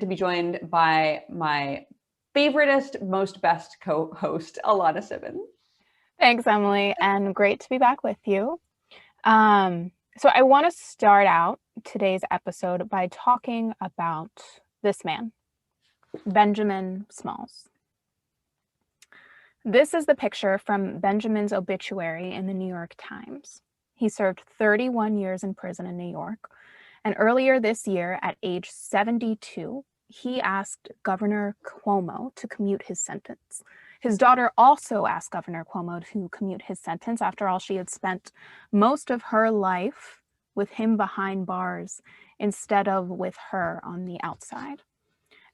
to be joined by my favoriteest, most best co-host, Alana Sibbin. Thanks, Emily, and great to be back with you. So I want to start out today's episode by talking about this man, Benjamin Smalls. This is the picture from Benjamin's obituary in the New York Times. He served 31 years in prison in New York, and earlier this year, at age 72, he asked Governor Cuomo to commute his sentence. His daughter also asked Governor Cuomo to commute his sentence. After all, she had spent most of her life with him behind bars instead of with her on the outside.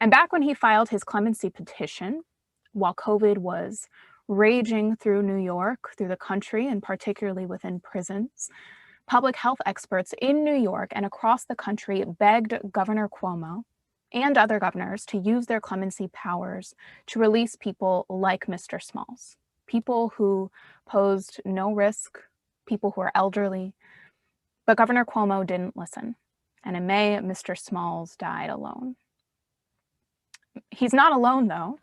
And back when he filed his clemency petition, while COVID was raging through New York, through the country, and particularly within prisons, public health experts in New York and across the country begged Governor Cuomo and other governors to use their clemency powers to release people like Mr. Smalls, people who posed no risk, people who are elderly. But Governor Cuomo didn't listen. And in May, Mr. Smalls died alone. He's not alone, though,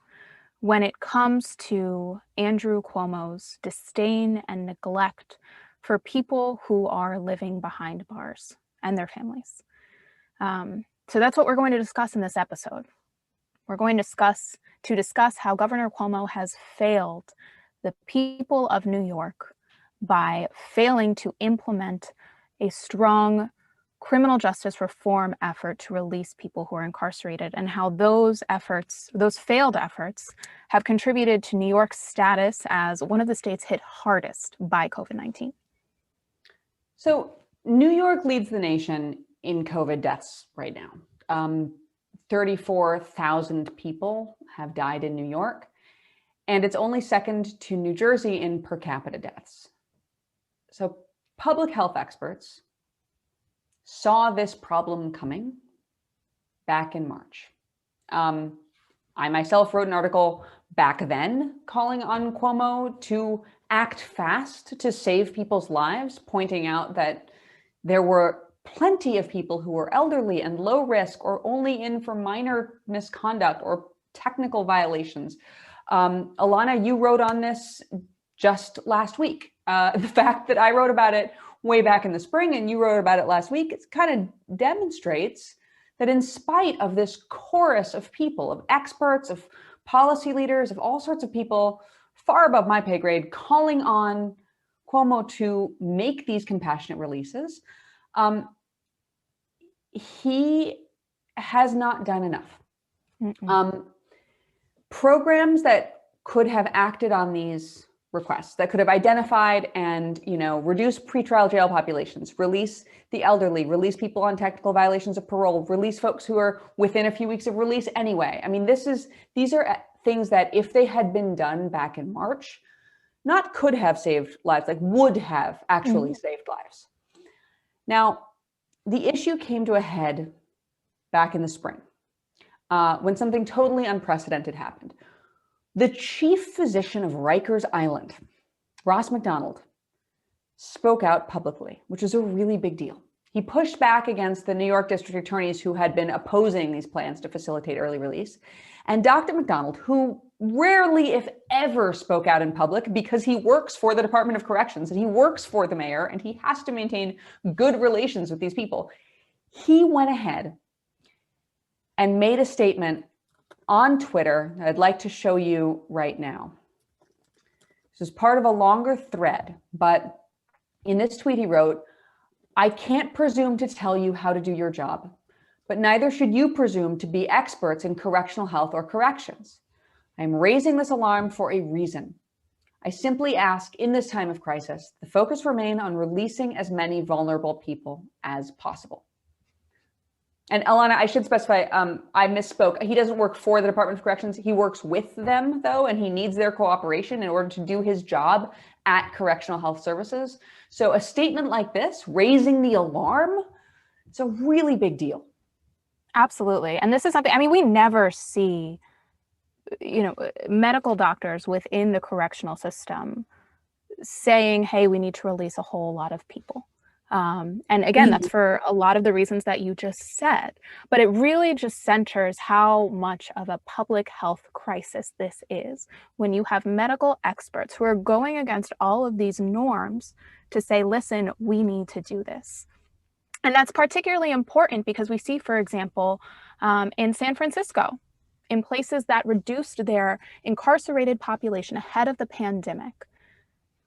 when it comes to Andrew Cuomo's disdain and neglect for people who are living behind bars and their families. So that's what we're going to discuss in this episode. We're going to discuss how Governor Cuomo has failed the people of New York by failing to implement a strong criminal justice reform effort to release people who are incarcerated, and how those efforts, those failed efforts, have contributed to New York's status as one of the states hit hardest by COVID-19. So New York leads the nation in COVID deaths right now. 34,000 people have died in New York, and it's only second to New Jersey in per capita deaths. So public health experts saw this problem coming back in March. I myself wrote an article back then calling on Cuomo to act fast to save people's lives, pointing out that there were plenty of people who were elderly and low risk or only in for minor misconduct or technical violations. Alana, you wrote on this just last week. The fact that I wrote about it way back in the spring and you wrote about it last week, it kind of demonstrates that in spite of this chorus of people, of experts, of policy leaders, of all sorts of people far above my pay grade calling on Cuomo to make these compassionate releases, he has not done enough. Programs that could have acted on these requests, that could have identified and, reduce pretrial jail populations, release the elderly, release people on technical violations of parole, release folks who are within a few weeks of release anyway. I mean, these are things that if they had been done back in March, not could have saved lives, like would have actually saved lives. Now, the issue came to a head back in the spring when something totally unprecedented happened. The chief physician of Rikers Island, Ross McDonald, spoke out publicly, which is a really big deal. He pushed back against the New York district attorneys who had been opposing these plans to facilitate early release. And Dr. McDonald, who rarely, if ever, spoke out in public because he works for the Department of Corrections and he works for the mayor and he has to maintain good relations with these people, he went ahead and made a statement on Twitter that I'd like to show you right now. This is part of a longer thread, but in this tweet he wrote, "I can't presume to tell you how to do your job, but neither should you presume to be experts in correctional health or corrections. I'm raising this alarm for a reason. I simply ask in this time of crisis, the focus remain on releasing as many vulnerable people as possible." And Alana, I should specify, I misspoke. He doesn't work for the Department of Corrections. He works with them, though, and he needs their cooperation in order to do his job at Correctional Health Services. So a statement like this, raising the alarm, it's a really big deal. Absolutely. And this is something, I mean, we never see, medical doctors within the correctional system saying, hey, we need to release a whole lot of people. And again, that's for a lot of the reasons that you just said, but it really just centers how much of a public health crisis this is when you have medical experts who are going against all of these norms to say, listen, we need to do this. And that's particularly important because we see, for example, in San Francisco, in places that reduced their incarcerated population ahead of the pandemic,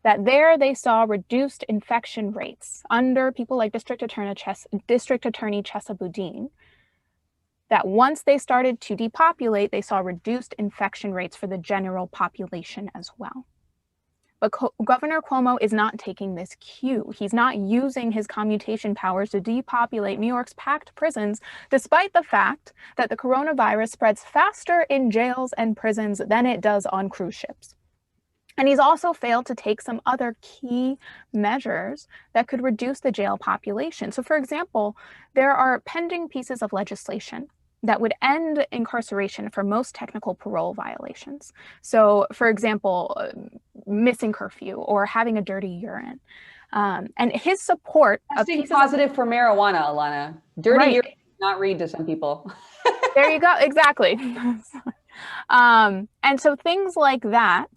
that there they saw reduced infection rates under people like District Attorney Chesa Boudin, that once they started to depopulate, they saw reduced infection rates for the general population as well. But Governor Cuomo is not taking this cue. He's not using his commutation powers to depopulate New York's packed prisons, despite the fact that the coronavirus spreads faster in jails and prisons than it does on cruise ships. And he's also failed to take some other key measures that could reduce the jail population. So, for example, there are pending pieces of legislation that would end incarceration for most technical parole violations. So, for example, missing curfew or having a dirty urine. And his support testing positive for marijuana, Alana. Dirty urine does not read to some people. There you go. Exactly. And so things like that,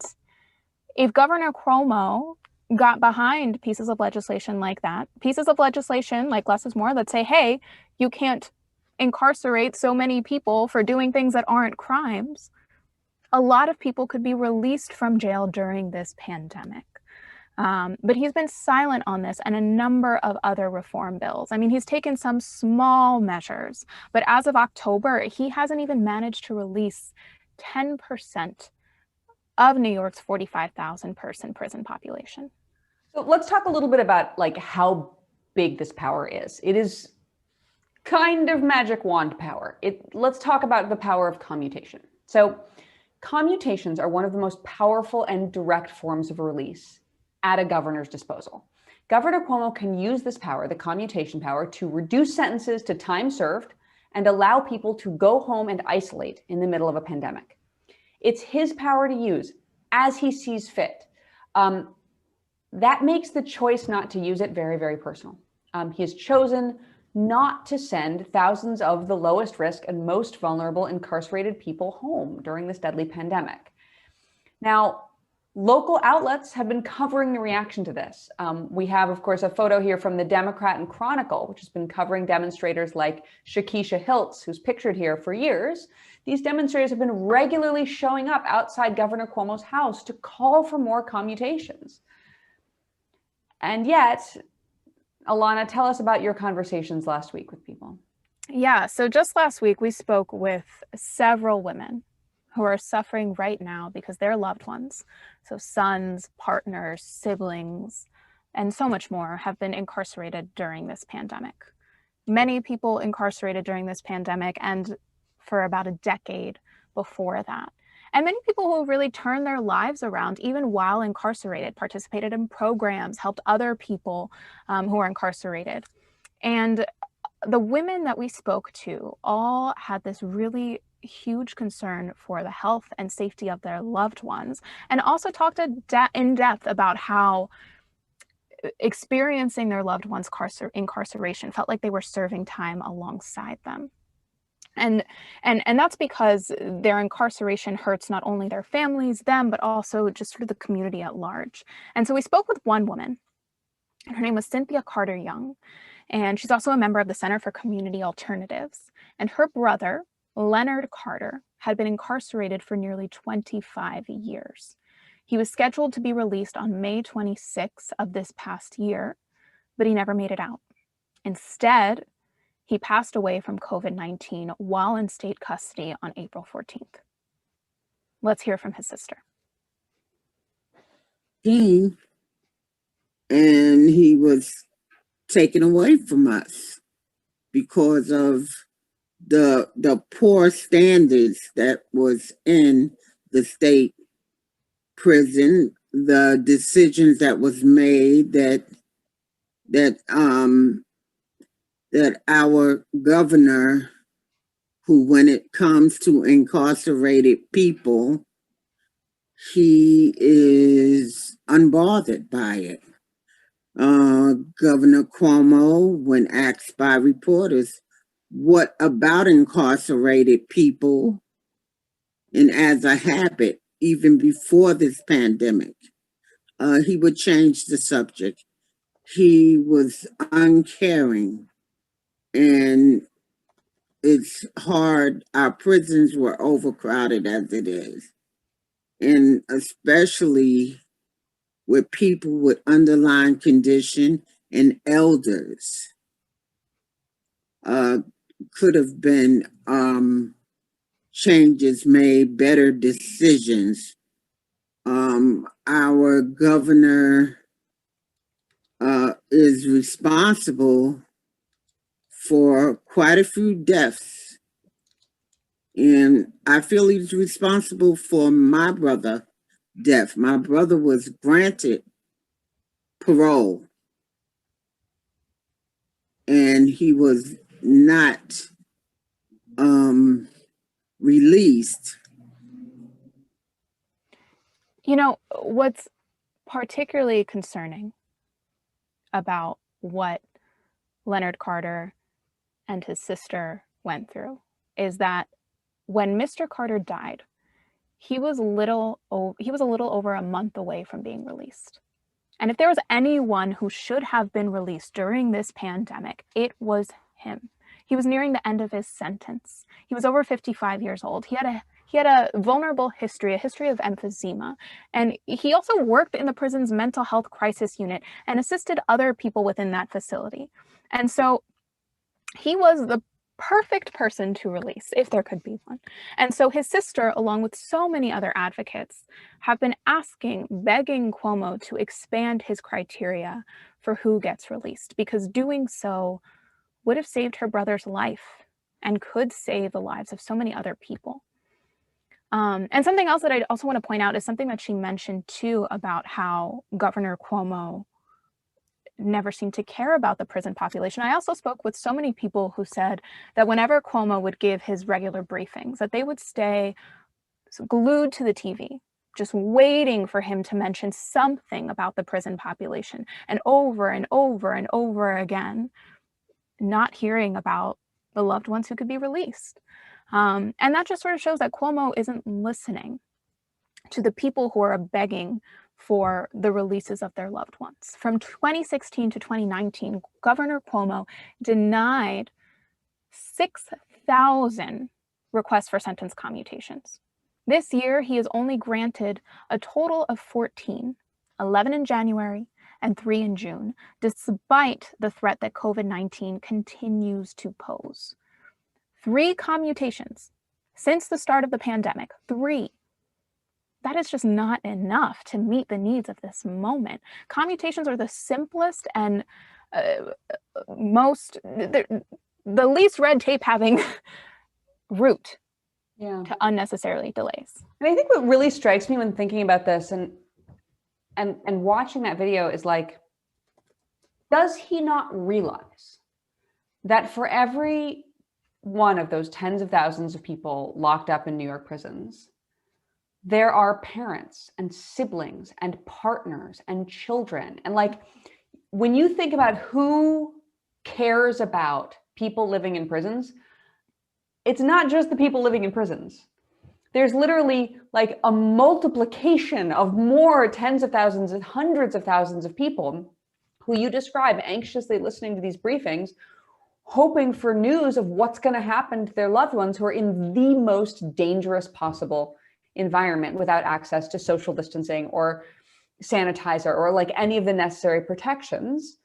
if Governor Cuomo got behind pieces of legislation like that, pieces of legislation like less is more that say, hey, you can't incarcerate so many people for doing things that aren't crimes, a lot of people could be released from jail during this pandemic. But he's been silent on this and a number of other reform bills. I mean, he's taken some small measures, but as of October, he hasn't even managed to release 10% of New York's 45,000 person prison population. So let's talk a little bit about like how big this power is. It is kind of magic wand power. Let's talk about the power of commutation. So commutations are one of the most powerful and direct forms of release at a governor's disposal. Governor Cuomo can use this power, the commutation power, to reduce sentences to time served and allow people to go home and isolate in the middle of a pandemic. It's his power to use as he sees fit. That makes the choice not to use it very, very personal. He has chosen not to send thousands of the lowest risk and most vulnerable incarcerated people home during this deadly pandemic. Now, local outlets have been covering the reaction to this. We have, of course, a photo here from the Democrat and Chronicle, which has been covering demonstrators like Shakisha Hiltz, who's pictured here for years. These demonstrators have been regularly showing up outside Governor Cuomo's house to call for more commutations. And yet, Alana, tell us about your conversations last week with people. Yeah, so just last week, we spoke with several women who are suffering right now because their loved ones, so sons, partners, siblings, and so much more, have been incarcerated during this pandemic. Many people incarcerated during this pandemic and for about a decade before that. And many people who really turned their lives around even while incarcerated, participated in programs, helped other people who are incarcerated. And the women that we spoke to all had this really huge concern for the health and safety of their loved ones, and also talked in depth about how experiencing their loved ones' incarceration felt like they were serving time alongside them. And that's because their incarceration hurts not only their families, them, but also just sort of the community at large. And so we spoke with one woman, and her name was Cynthia Carter Young, and she's also a member of the Center for Community Alternatives. And her brother, Leonard Carter, had been incarcerated for nearly 25 years. He was scheduled to be released on May 26th of this past year, but he never made it out. Instead, he passed away from COVID-19 while in state custody on April 14th. Let's hear from his sister. And he was taken away from us because of the poor standards that was in the state prison, the decisions that was made that our governor, who when it comes to incarcerated people, he is unbothered by it. Governor Cuomo, when asked by reporters, what about incarcerated people? And as a habit, even before this pandemic, he would change the subject. He was uncaring, and it's hard. Our prisons were overcrowded as it is, and especially with people with underlying condition and elders. Could have been changes made, better decisions. Our governor is responsible for quite a few deaths. And I feel he's responsible for my brother's death. My brother was granted parole, and he was not released. You know, what's particularly concerning about what Leonard Carter and his sister went through is that when Mr. Carter died, he was a little over a month away from being released. And if there was anyone who should have been released during this pandemic, it was him. He was nearing the end of his sentence. He was over 55 years old. He had a vulnerable history, a history of emphysema. And he also worked in the prison's mental health crisis unit and assisted other people within that facility. And so he was the perfect person to release, if there could be one. And so his sister, along with so many other advocates, have been begging Cuomo to expand his criteria for who gets released, because doing so would have saved her brother's life and could save the lives of so many other people. And something else that I also want to point out is something that she mentioned too about how Governor Cuomo never seemed to care about the prison population. I also spoke with so many people who said that whenever Cuomo would give his regular briefings, that they would stay glued to the TV, just waiting for him to mention something about the prison population, and over and over again, not hearing about the loved ones who could be released. And that just sort of shows that Cuomo isn't listening to the people who are begging for the releases of their loved ones. From 2016 to 2019, Governor Cuomo denied 6,000 requests for sentence commutations. This year, he has only granted a total of 14, 11 in January and 3 in June, despite the threat that COVID-19 continues to pose. 3 commutations since the start of the pandemic, 3. That is just not enough to meet the needs of this moment. Commutations are the simplest and the least red tape having route to unnecessarily delays. And I think what really strikes me when thinking about this and watching that video is like, does he not realize that for every one of those tens of thousands of people locked up in New York prisons, there are parents and siblings and partners and children? And like, when you think about who cares about people living in prisons, it's not just the people living in prisons. There's literally like a multiplication of more tens of thousands and hundreds of thousands of people who you describe anxiously listening to these briefings, hoping for news of what's going to happen to their loved ones who are in the most dangerous possible environment without access to social distancing or sanitizer or like any of the necessary protections.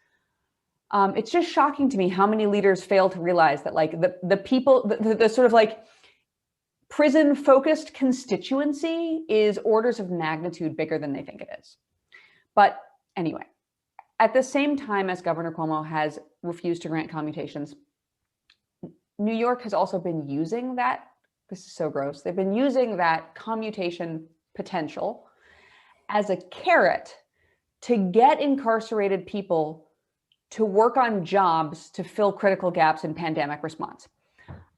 It's just shocking to me how many leaders fail to realize that like the people, the sort of like prison focused constituency is orders of magnitude bigger than they think it is. But anyway, at the same time as Governor Cuomo has refused to grant commutations, New York has also been using that. This is so gross. They've been using that commutation potential as a carrot to get incarcerated people to work on jobs to fill critical gaps in pandemic response.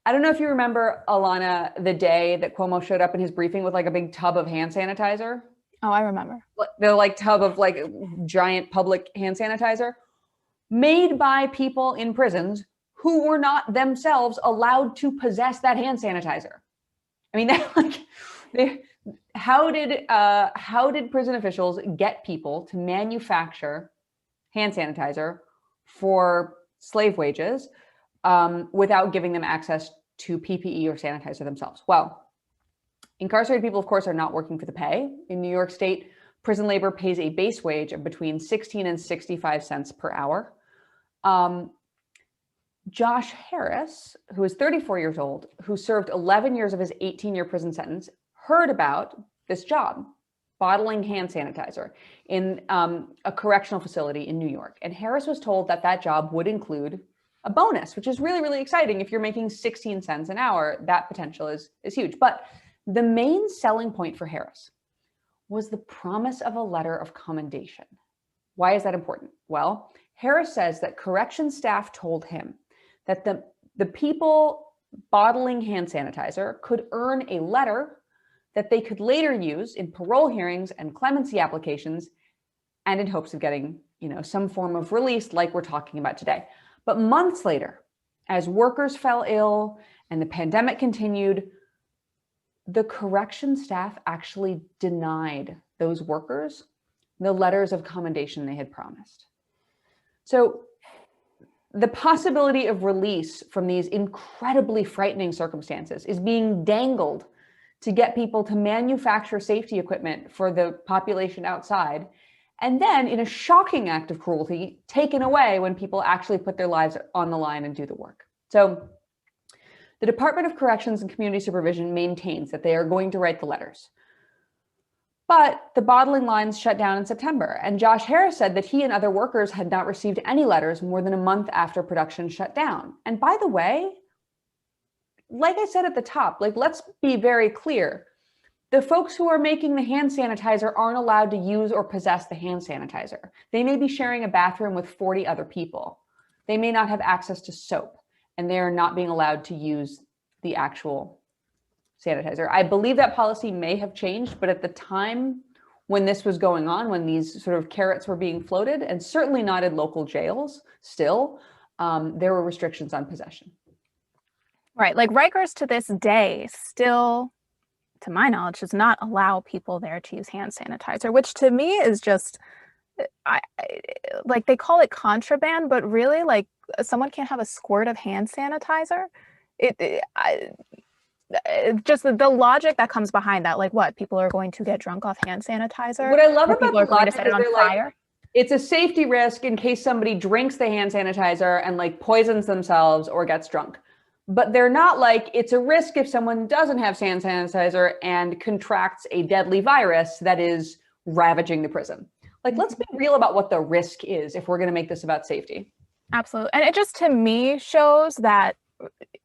I don't know if you remember, Alana, the day that Cuomo showed up in his briefing with like a big tub of hand sanitizer. Oh, I remember. The like tub of like giant public hand sanitizer made by people in prisons who were not themselves allowed to possess that hand sanitizer. I mean, that like, how did prison officials get people to manufacture hand sanitizer for slave wages without giving them access to PPE or sanitizer themselves? Well, incarcerated people, of course, are not working for the pay. In New York State, prison labor pays a base wage of between 16 and 65 cents per hour. Josh Harris, who is 34 years old, who served 11 years of his 18-year prison sentence, heard about this job, bottling hand sanitizer, in a correctional facility in New York. And Harris was told that that job would include a bonus, which is really, really exciting. If you're making 16 cents an hour, that potential is huge. But the main selling point for Harris was the promise of a letter of commendation. Why is that important? Well, Harris says that correction staff told him that the people bottling hand sanitizer could earn a letter that they could later use in parole hearings and clemency applications, and in hopes of getting, some form of release like we're talking about today. But months later, as workers fell ill and the pandemic continued, the correction staff actually denied those workers the letters of commendation they had promised. So the possibility of release from these incredibly frightening circumstances is being dangled to get people to manufacture safety equipment for the population outside, and then, in a shocking act of cruelty, taken away when people actually put their lives on the line and do the work. So the Department of Corrections and Community Supervision maintains that they are going to write the letters. But the bottling lines shut down in September, and Josh Harris said that he and other workers had not received any letters more than a month after production shut down. And by the way, like I said at the top, let's be very clear. The folks who are making the hand sanitizer aren't allowed to use or possess the hand sanitizer. They may be sharing a bathroom with 40 other people. They may not have access to soap, and they are not being allowed to use the actual sanitizer. I believe that policy may have changed, but at the time when this was going on, when these sort of carrots were being floated, and certainly not in local jails still, there were restrictions on possession. Right, like Rikers to this day still, to my knowledge, does not allow people there to use hand sanitizer, which to me is just, like they call it contraband, but really, like, someone can't have a squirt of hand sanitizer. Just the logic that comes behind that, like what, people are going to get drunk off hand sanitizer? What I love about people are the going to logic set is it on they're fire. Like, it's a safety risk in case somebody drinks the hand sanitizer and like poisons themselves or gets drunk. But they're not like, it's a risk if someone doesn't have hand sanitizer and contracts a deadly virus that is ravaging the prison. Like, let's be real about what the risk is if we're going to make this about safety. Absolutely. And it just, to me, shows that,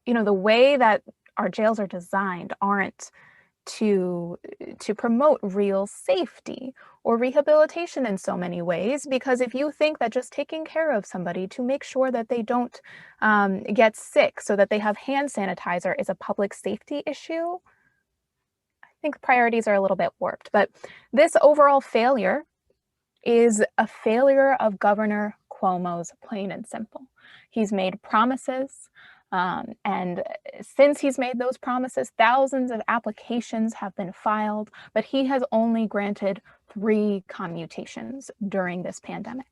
the way that our jails are designed aren't to promote real safety or rehabilitation in so many ways, because if you think that just taking care of somebody to make sure that they don't get sick so that they have hand sanitizer is a public safety issue, I think priorities are a little bit warped. But this overall failure is a failure of Governor Cuomo's, plain and simple. He's made promises. And since he's made those promises, thousands of applications have been filed, but he has only granted 3 commutations during this pandemic.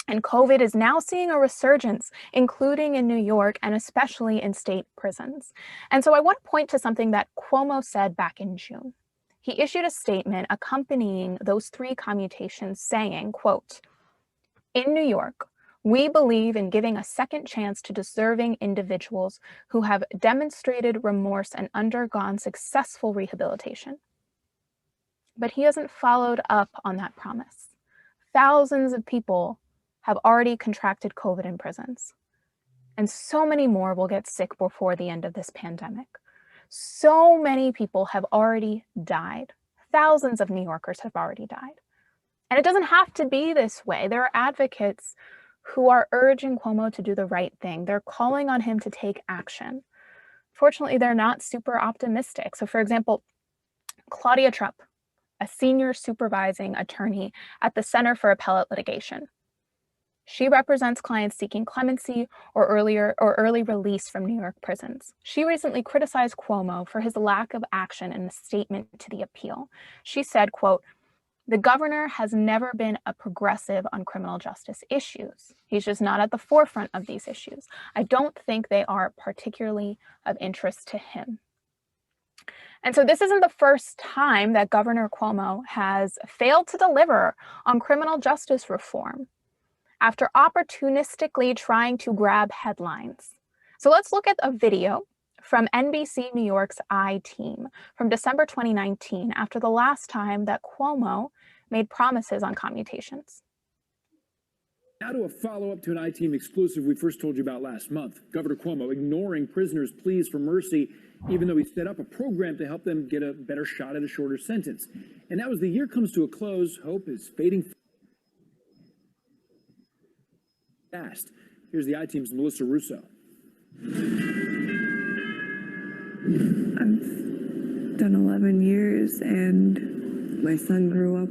And COVID is now seeing a resurgence, including in New York and especially in state prisons. And so I want to point to something that Cuomo said back in June. He issued a statement accompanying those 3 commutations saying, quote, "In New York, we believe in giving a second chance to deserving individuals who have demonstrated remorse and undergone successful rehabilitation." But he hasn't followed up on that promise. Thousands of people have already contracted COVID in prisons, and so many more will get sick before the end of this pandemic. So many people have already died. Thousands of New Yorkers have already died. And it doesn't have to be this way. There are advocates who are urging Cuomo to do the right thing. They're calling on him to take action. Fortunately, they're not super optimistic. So for example, Claudia Trupp, a senior supervising attorney at the Center for Appellate Litigation. She represents clients seeking clemency or early release from New York prisons. She recently criticized Cuomo for his lack of action in a statement to the appeal. She said, quote, "The governor has never been a progressive on criminal justice issues. He's just not at the forefront of these issues. I don't think they are particularly of interest to him." And so this isn't the first time that Governor Cuomo has failed to deliver on criminal justice reform after opportunistically trying to grab headlines. So let's look at a video from NBC New York's I-Team from December 2019, after the last time that Cuomo made promises on commutations. Now to a follow-up to an I-Team exclusive we first told you about last month. Governor Cuomo ignoring prisoners' pleas for mercy, even though he set up a program to help them get a better shot at a shorter sentence. And now as the year comes to a close, hope is fading fast. Here's the I-Team's Melissa Russo. I've done 11 years and my son grew up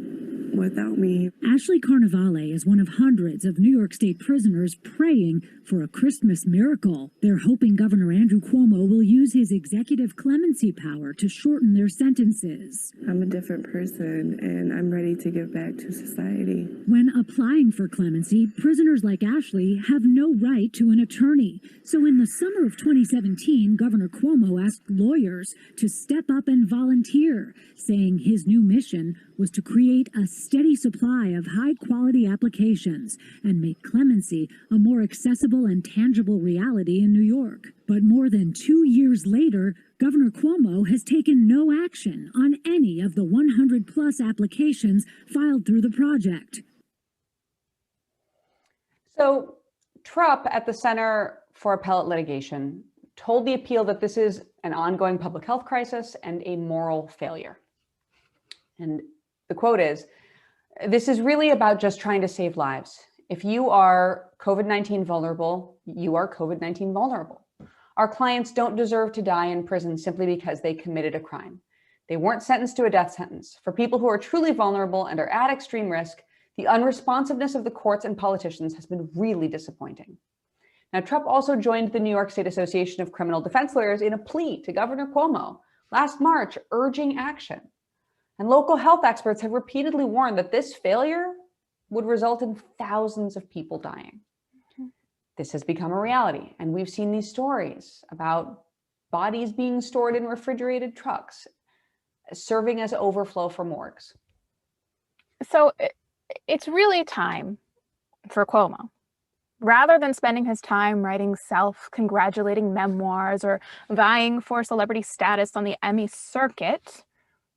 without me. Ashley Carnevale is one of hundreds of New York State prisoners praying for a Christmas miracle. They're hoping Governor Andrew Cuomo will use his executive clemency power to shorten their sentences. I'm a different person and I'm ready to give back to society. When applying for clemency, prisoners like Ashley have no right to an attorney. So in the summer of 2017, Governor Cuomo asked lawyers to step up and volunteer, saying his new mission was to create a steady supply of high-quality applications and make clemency a more accessible and tangible reality in New York. But more than 2 years later, Governor Cuomo has taken no action on any of the 100-plus applications filed through the project. So Trupp at the Center for Appellate Litigation told the appeal that this is an ongoing public health crisis and a moral failure. And the quote is, "This is really about just trying to save lives. If you are COVID-19 vulnerable, you are COVID-19 vulnerable. Our clients don't deserve to die in prison simply because they committed a crime. They weren't sentenced to a death sentence. For people who are truly vulnerable and are at extreme risk, the unresponsiveness of the courts and politicians has been really disappointing." Now, Trupp also joined the New York State Association of Criminal Defense Lawyers in a plea to Governor Cuomo last March, urging action. And local health experts have repeatedly warned that this failure would result in thousands of people dying. This has become a reality, and we've seen these stories about bodies being stored in refrigerated trucks, serving as overflow for morgues. So it's really time for Cuomo. Rather than spending his time writing self-congratulating memoirs or vying for celebrity status on the Emmy circuit,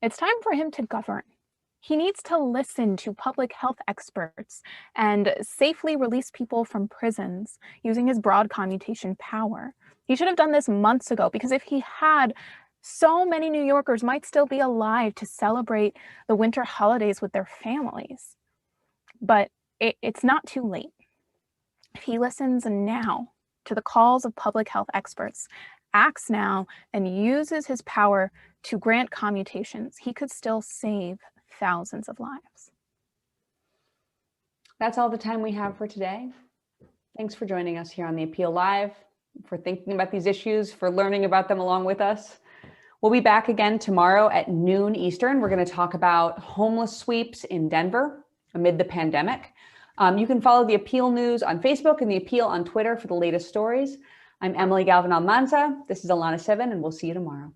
it's time for him to govern. He needs to listen to public health experts and safely release people from prisons using his broad commutation power. He should have done this months ago, because if he had, so many New Yorkers might still be alive to celebrate the winter holidays with their families. But it's not too late. If he listens now to the calls of public health experts, acts now, and uses his power to grant commutations, he could still save thousands of lives. That's all the time we have for today. Thanks for joining us here on The Appeal Live, for thinking about these issues, for learning about them along with us. We'll be back again tomorrow at noon Eastern. We're going to talk about homeless sweeps in Denver amid the pandemic. You can follow The Appeal News on Facebook and The Appeal on Twitter for the latest stories. I'm Emily Galvan Almanza. This is Alana Seven, and we'll see you tomorrow.